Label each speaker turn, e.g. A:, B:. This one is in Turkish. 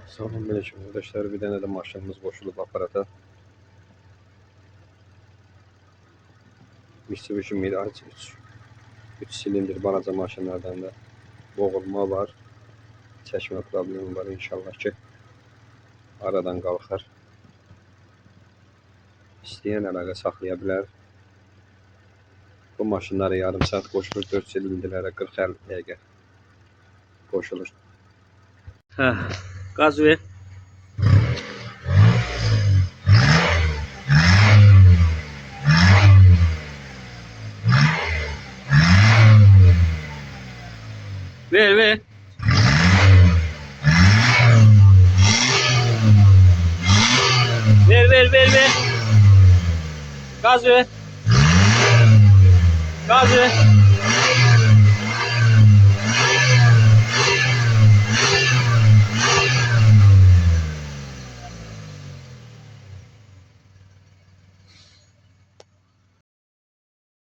A: Selamünaleyküm arkadaşlar. Bir tane de maşınımız koşulup aparata. Mitsubishi Mirage 3 silindir balaca maşınlardan da boğulma var. Çeşme problemi var, inşallah ki aradan kalkar. İsteyen əlaqə saxlaya bilər. Bu maşınları yarım saat koşulur, 4 silindirlərə 40-50 dəqiqə koşulur. Gaz ver. Ver ver. Ver ver ver ver. Gaz ver. Gaz ver.